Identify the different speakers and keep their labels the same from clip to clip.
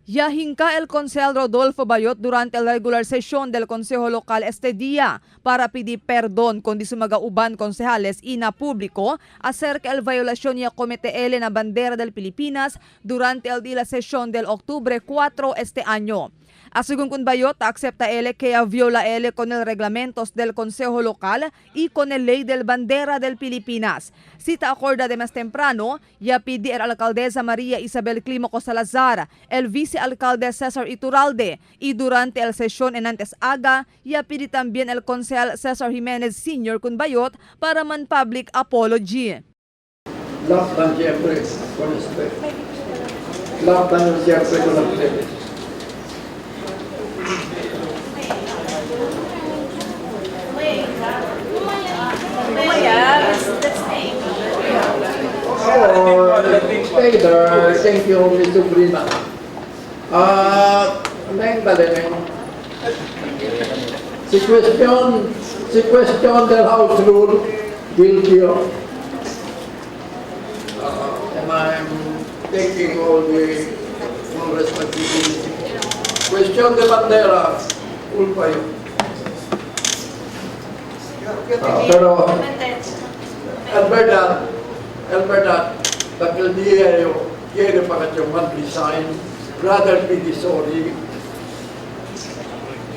Speaker 1: Yahinca el Consejero Rodolfo Bayot durante la regular sesión del Consejo Local este día para pedir perdón con sumagauban concejales y na público acerca de la violación y comete L na bandera del Pilipinas durante el día de la sesión del octubre 4 este año. Según con Bayot, acepta él que viola él con el reglamentos del Consejo Local y con el ley del bandera del Pilipinas. Cita acorda de más temprano, ya pide a la alcaldesa María Isabel Climaco Salazar, el vicealcalde Cesar Iturralde y durante el sesión en antes aga, ya pide también el concejal Cesar Jimenez Sr. con Bayot para man public apology.
Speaker 2: Laban siyempre con respeto. Laban siyempre con respeto. Stay there. Thank you, Miss Sabrina. Neng Baleneng. Si question del House Rule, guilty of. And I'm taking all the full responsibility. Question de bandera, culpa yo. Pero, Alberta, dahil diario, quiere para que man resign, rather be sorry.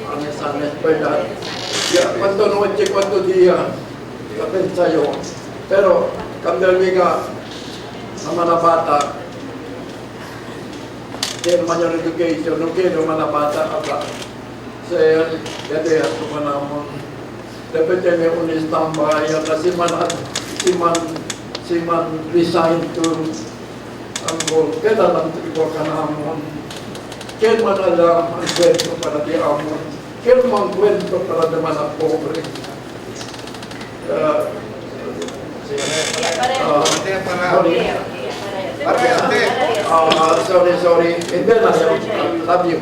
Speaker 2: Honest, ¿verdad? Ya, cuánto noche, cuánto día, la pensa yo. Pero, kamdalmiga, sa mga bata, quiero mayor education, no quiero mga bata, saya, dati at kumanamon. Dapat niya unistambay, kasi si man resign to ang goal. Kaya lang ito ka naman. Kaya man alam ang kwento para di amon. Kaya man kwento para di man ang pobre. Sorry. Hindi na yun. Love you.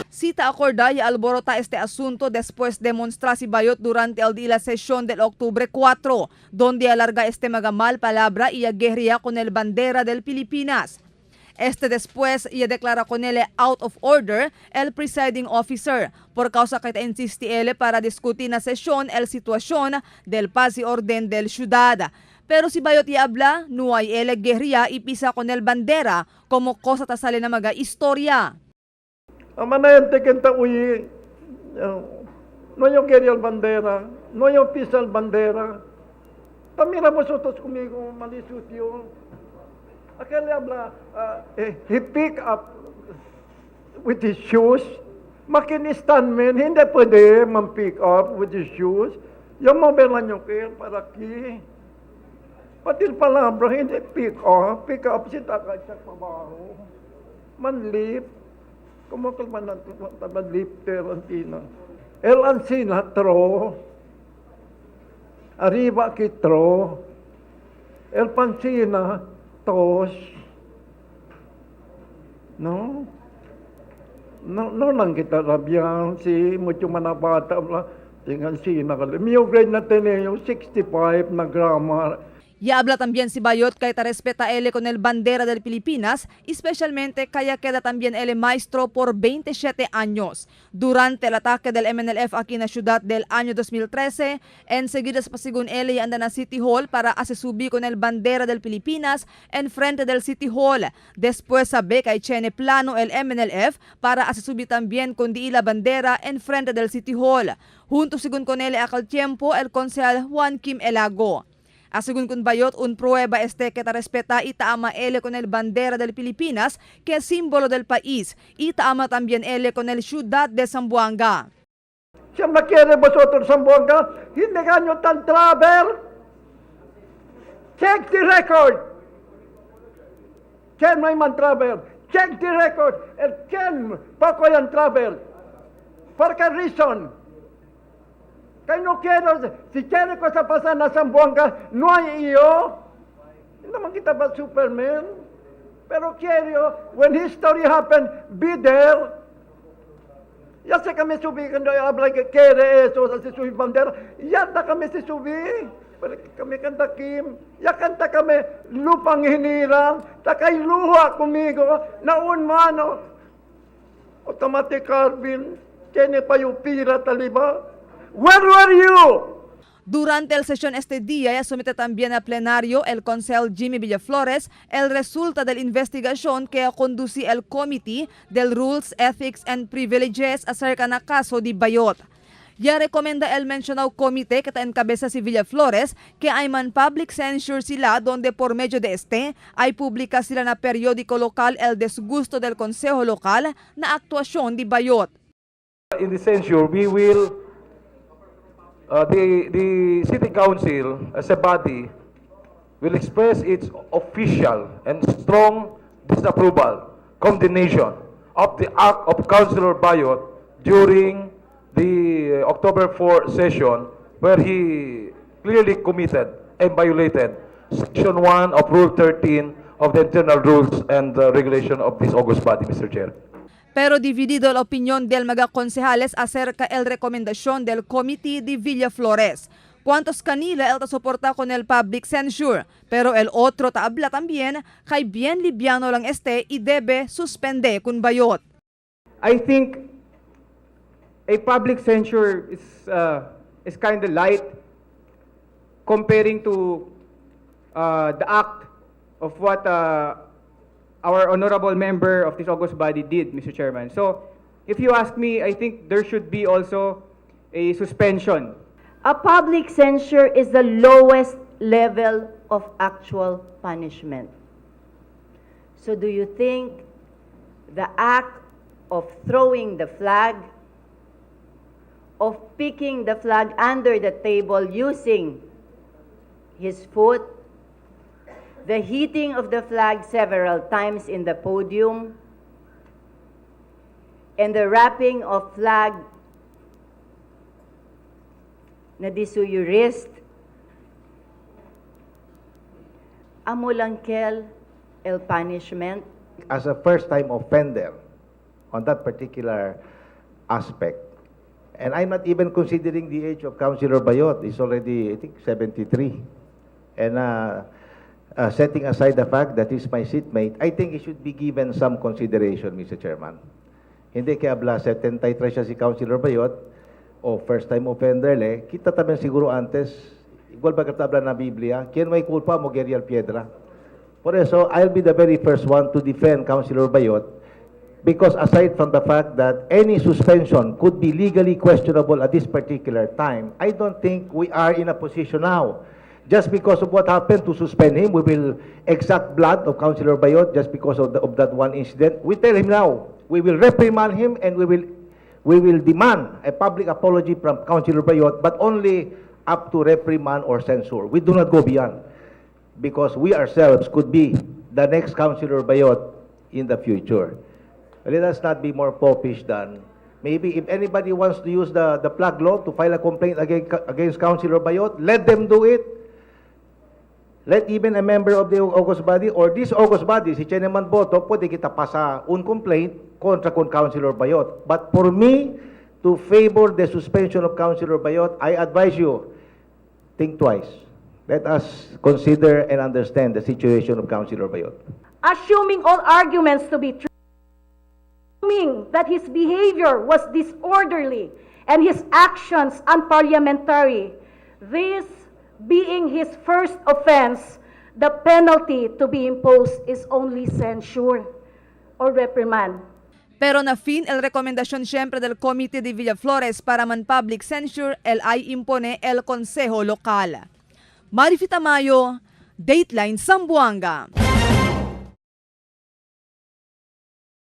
Speaker 1: Cita acorda y alborota este asunto después demonstra si Bayot durante el día de la sesión del octubre 4, donde alarga este magamal palabra y guerrilla con el bandera del Pilipinas. Después y declara con él out of order el presiding officer por causa que insiste él para discutir na sesión el situación del paz y orden del ciudad. Pero si Bayot y habla, no hay él guerrilla y pisa con el bandera como cosa ta sale na maga istorya.
Speaker 3: Amanente que está uy, no yo quería el bandera, no yo pisa el bandera. También a vosotros conmigo, malisucio. Aquel le habla, he pick up with his shoes. Makinistan man, hindi pwede man-pick up with his shoes. Yung mabela nyo kayo para aquí. Pati palabra, hindi pick up sita ka sa pabaho. Man-lift. Como que el lifter antina. El ansina tro. Arriba que tro. El pansina tos. No lang kita rabian si mucho manabata dengan sina kali. Mio grade na teneo 65 na grammar.
Speaker 1: Y habla también si Bayot kaya respeta él con el bandera del Pilipinas, especialmente kaya queda también él maestro por 27 años. Durante el ataque del MNLF aquí en la ciudad del año 2013, enseguida según él anda na City Hall para asesubir con el bandera del Pilipinas en frente del City Hall. Después sabe que tiene plano el MNLF para asesubir también con la bandera en frente del City Hall. Junto según con él aquel tiempo el concejal Juan Kim Elago. Según con Bayot, un prueba que respeta y taama él con el bandera del Pilipinas, que es símbolo del país, y taama también él con el ciudad de Zamboanga.
Speaker 3: Si me quiere vosotros Zamboanga, hindi ganyo tan travel. Check the record. Ken may man travel. Check the record. El Ken poco yan travel. For qué reason? Kaya no quiero, si quiere cosa pasar na Zamboanga, no hay iyo. Hindi naman kita ba Superman? Pero quiero, when history happen, be there. Ya sé kami subi, kaya habla que quiere eso, sa si subi bandera, ya na kami si subi. Kami kanta Kim, ya kanta kami lupang hinirang, takay luha kumigo, naun mano, automatic carbon, tiene pa yung pira taliba. Where were you?
Speaker 1: Durante la sesión este día, ya somete también a plenario el concejal Jimmy Villaflores el resulta de la investigación que conduce el Committee del Rules, Ethics and Privileges acerca ng kaso di Bayot. Ya recomienda el mencionado comité que encabeza si Villaflores que hay man public censure sila donde por medio de este ay publica sila na periódico local el disgusto del Consejo Local na actuasyon di Bayot.
Speaker 4: In the censure, we will, the City Council as a body will express its official and strong disapproval, condemnation of the act of Councilor Bayot during the October 4 session where he clearly committed and violated Section 1 of Rule 13 of the Internal Rules and Regulation of this august body, Mr. Chair.
Speaker 1: Pero dividido la opinión del mga concejales acerca el recomendación del Committee de Villaflores. Cuantos kanila el soporta con el public censure, pero el otro taabla también kay bien libyano lang este y debe suspende kun Bayot.
Speaker 5: I think a public censure is kind of light comparing to the act of what our honorable member of this august body did, Mr. Chairman. So, if you ask me, I think there should be also a suspension.
Speaker 6: A public censure is the lowest level of actual punishment. So do you think the act of throwing the flag, of picking the flag under the table using his foot, the hitting of the flag several times in the podium, and the wrapping of flag na disuyo wrist, amo lang kel el punishment?
Speaker 7: As a first-time offender on that particular aspect, and I'm not even considering the age of Councilor Bayot. He's already, I think, 73. And setting aside the fact that he's my seatmate, I think he should be given some consideration, Mr. Chairman. Hindi kaya bla 73 siya si Councilor Bayot, o first-time offender le, kita tamen siguro antes, igual ba katabla na Biblia, quien may culpa mo Gerial Piedra. Por eso, I'll be the very first one to defend Councilor Bayot, because aside from the fact that any suspension could be legally questionable at this particular time, I don't think we are in a position now. Just because of what happened to suspend him, we will exact blood of Councilor Bayot just because of that one incident. We tell him now, we will reprimand him and we will demand a public apology from Councilor Bayot, but only up to reprimand or censure. We do not go beyond, because we ourselves could be the next Councilor Bayot in the future. Let us not be more popish than maybe if anybody wants to use the plug law to file a complaint against Councilor Bayot, let them do it. Let even a member of the august body or this august body, si Cheneman Boto, pwede kita pasa un complaint kontra kon Councilor Bayot. But for me to favor the suspension of Councilor Bayot, I advise you, think twice. Let us consider and understand the situation of Councilor Bayot.
Speaker 8: Assuming all arguments to be true, assuming that his behavior was disorderly and his actions unparliamentary, this being his first offense, the penalty to be imposed is only censure or reprimand.
Speaker 1: Pero na fin el rekomendasyon siyempre del Committee de Villaflores para man public censure el ay impone el Consejo Lokal. Marifita Mayo, Dateline Zamboanga.